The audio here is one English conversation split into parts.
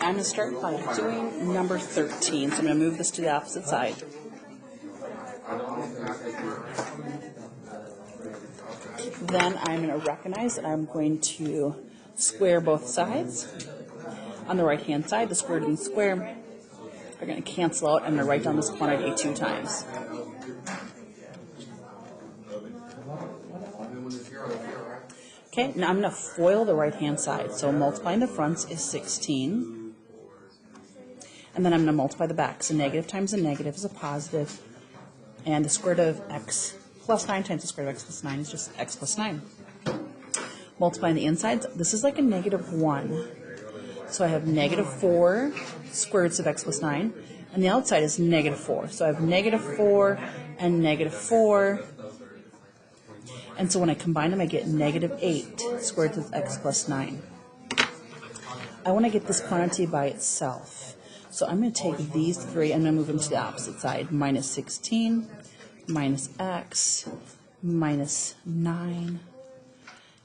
I'm going to start by doing number 13. So I'm going to move this to the opposite side. Then I'm going to recognize that I'm going to square both sides. On the right-hand side, the square root and square are going to cancel out. I'm going to write down this quantity 2 times. Okay, now I'm going to FOIL the right-hand side. So multiplying the fronts is 16. And then I'm going to multiply the back. So negative times a negative is a positive. And the square root of x plus 9 times the square root of x plus 9 is just x plus 9. Multiplying the insides, this is like a negative 1. So I have negative 4 square roots of x plus 9. And the outside is negative 4. So I have negative 4 and negative 4. And so when I combine them, I get negative 8 square roots of x plus 9. I want to get this quantity by itself. So I'm going to take these 3 and I'm going to move them to the opposite side. Minus 16, minus x, minus 9.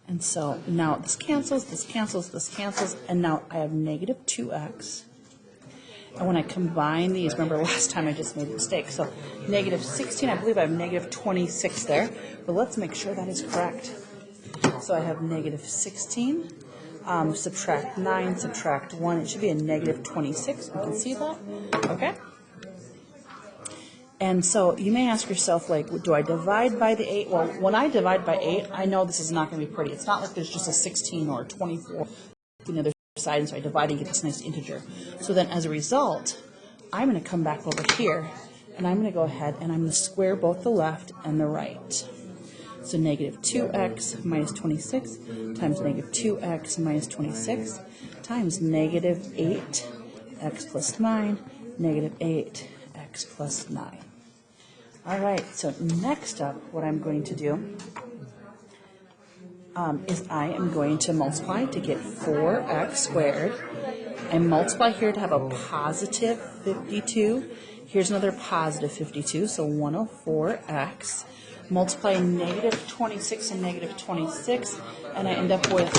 And so now this cancels, this cancels, this cancels, and now I have negative 2x. And when I combine these, remember last time I just made a mistake, so negative 16, I believe I have negative 26 there, but let's make sure that is correct. So I have negative 16, subtract 9, subtract 1, it should be a negative 26, you can see that, okay? And so you may ask yourself, like, do I divide by the 8? Well, when I divide by 8, I know this is not going to be pretty. It's not like there's just a 16 or a 24 on the other side, and so I divide and get this nice integer. So then as a result, I'm going to come back over here, and I'm going to go ahead and I'm going to square both the left and the right. So negative 2x minus 26 times negative 2x minus 26 times negative 8x plus 9, negative 8x plus 9. All right, so next up, what I'm going to do is I am going to multiply to get 4x squared. I multiply here to have a positive 52. Here's another positive 52, so 104x. Multiply negative 26 and negative 26, and I end up with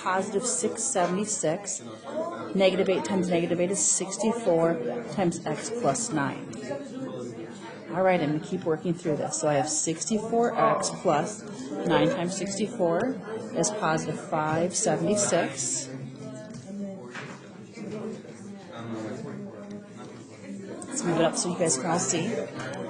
positive 676. Negative 8 times negative 8 is 64 times x plus 9. All right, I'm going to keep working through this. So I have 64x plus 9 times 64 is positive 576. Let's move it up so you guys can all see.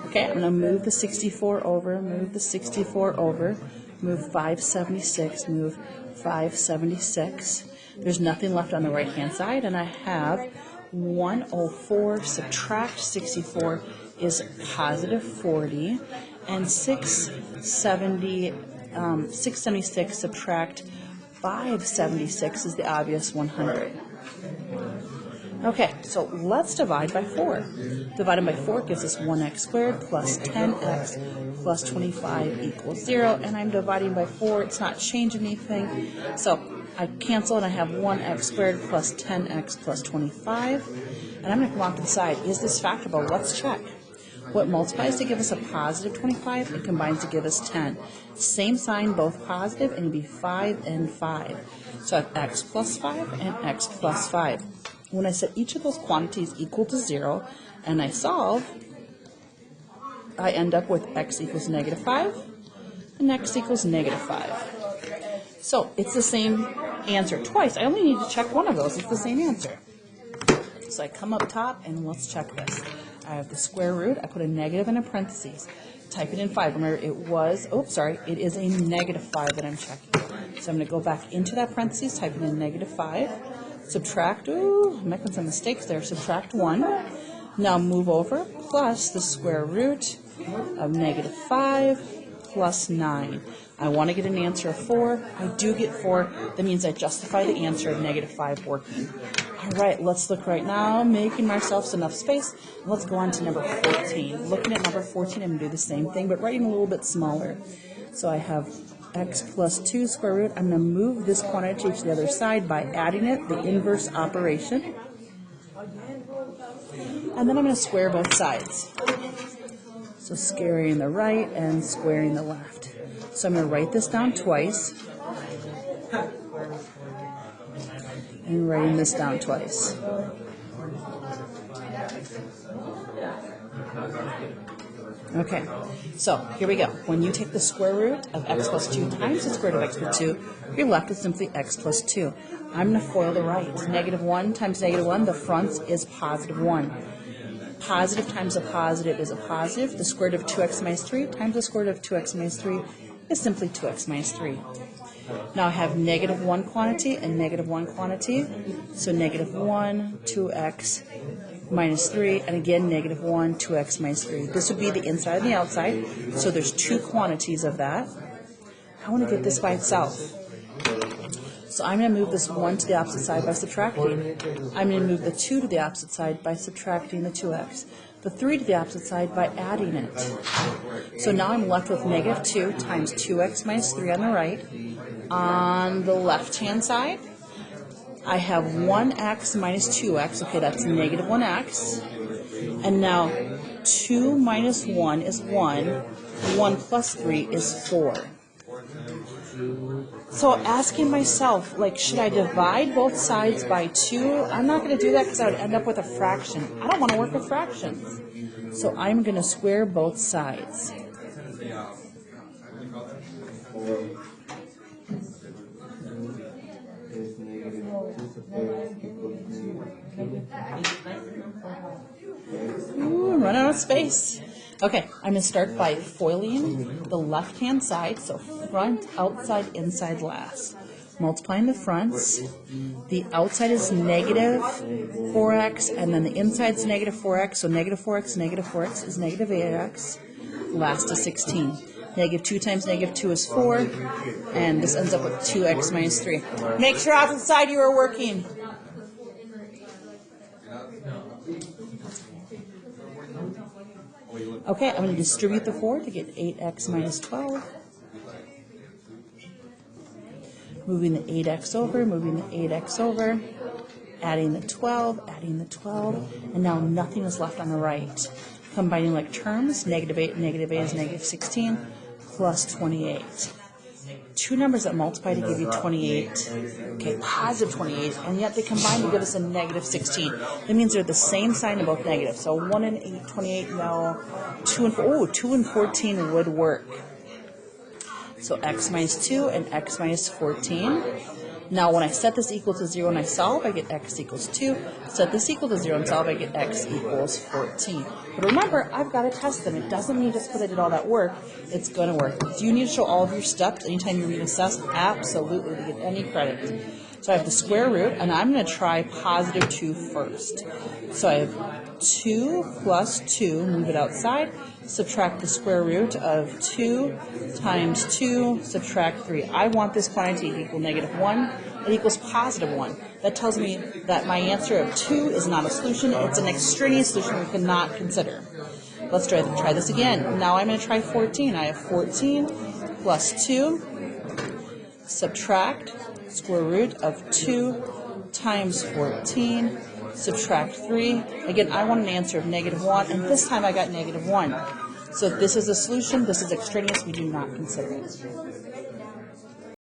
Okay, I'm going to move the 64 over, move the 64 over, move 576, move 576. There's nothing left on the right-hand side, and I have 104 subtract 64 is positive 40, and 676 subtract 576 is the obvious 100. Okay, so let's divide by 4. Dividing by 4 gives us 1x squared plus 10x plus 25 equals 0, and I'm dividing by 4. It's not changing anything, so I cancel and I have 1x squared plus 10x plus 25, and I'm going to come off to the side. Is this factorable? Let's check. What multiplies to give us a positive 25 and combines to give us 10. Same sign, both positive, and it'd be 5 and 5. So I have x plus 5 and x plus 5. When I set each of those quantities equal to 0 and I solve, I end up with x equals negative 5 and x equals negative 5. So it's the same answer twice. I only need to check one of those. It's the same answer. So I come up top and let's check this. I have the square root. I put a negative in a parentheses. Type it in 5. Remember, it is a negative 5 that I'm checking. So I'm going to go back into that parentheses, type in negative 5. Subtract, I'm making some mistakes there, subtract 1. Now move over, plus the square root of negative 5 plus 9. I want to get an answer of 4. I do get 4. That means I justify the answer of negative 5 working. All right, let's look right now, making ourselves enough space. Let's go on to number 14. Looking at number 14, I'm going to do the same thing, but writing a little bit smaller. So I have x plus 2 square root. I'm going to move this quantity to the other side by adding it, the inverse operation. And then I'm going to square both sides. So squaring the right and squaring the left. So I'm going to write this down twice. and writing this down twice. Okay, so here we go. When you take the square root of x plus 2 times the square root of x plus 2, you're left with simply x plus 2. I'm going to FOIL the right. Negative 1 times negative 1, the front is positive 1. Positive times a positive is a positive. The square root of 2x minus 3 times the square root of 2x minus 3 is simply 2x minus 3. Now I have negative 1 quantity and negative 1 quantity. So negative 1, 2x minus 3, and again negative 1, 2x minus 3. This would be the inside and the outside. So there's two quantities of that. I want to get this by itself. So I'm going to move this 1 to the opposite side by subtracting. I'm going to move the 2 to the opposite side by subtracting the 2x. The 3 to the opposite side by adding it. So now I'm left with negative 2 times 2x minus 3 on the right. On the left-hand side, I have 1x minus 2x. Okay, that's negative 1x. And now 2 minus 1 is 1. 1 plus 3 is 4. So asking myself, like, should I divide both sides by 2? I'm not going to do that because I would end up with a fraction. I don't want to work with fractions. So I'm going to square both sides. Ooh, I'm running out of space. Okay, I'm going to start by foiling the left-hand side, so front, outside, inside, last. Multiplying the fronts. The outside is negative 4x, and then the inside is negative 4x, so negative 4x is negative 8x. Last is 16. Negative 2 times negative 2 is 4, and this ends up with 2x minus 3. Make sure opposite side you are working. Okay, I'm going to distribute the 4 to get 8x minus 12. Moving the 8x over, moving the 8x over, adding the 12, and now nothing is left on the right. Combining like terms, negative 8 is negative 16, plus 28. Two numbers that multiply to give you 28, okay, positive 28, and yet they combine to give us a negative 16. That means they're the same sign in both negatives. So 1 and 8, 28, no. 2 and 4, oh, 2 and 14 would work. So x minus 2 and x minus 14. Now when I set this equal to 0 and I solve, I get x equals 2. Set this equal to 0 and solve, I get x equals 14. But remember, I've got to test them. It doesn't mean just because I did all that work, it's going to work. Do you need to show all of your steps anytime you read assessed? Absolutely, to get any credit. So I have the square root, and I'm going to try positive 2 first. So I have 2 plus 2, move it outside, subtract the square root of 2 times 2, subtract 3. I want this quantity to equal negative 1. It equals positive 1. That tells me that my answer of 2 is not a solution. It's an extraneous solution we cannot consider. Let's try this again. Now I'm going to try 14. I have 14 plus 2, subtract square root of 2 times 14, subtract 3. Again, I want an answer of negative 1, and this time I got negative 1. So this is a solution. This is extraneous. We do not consider it.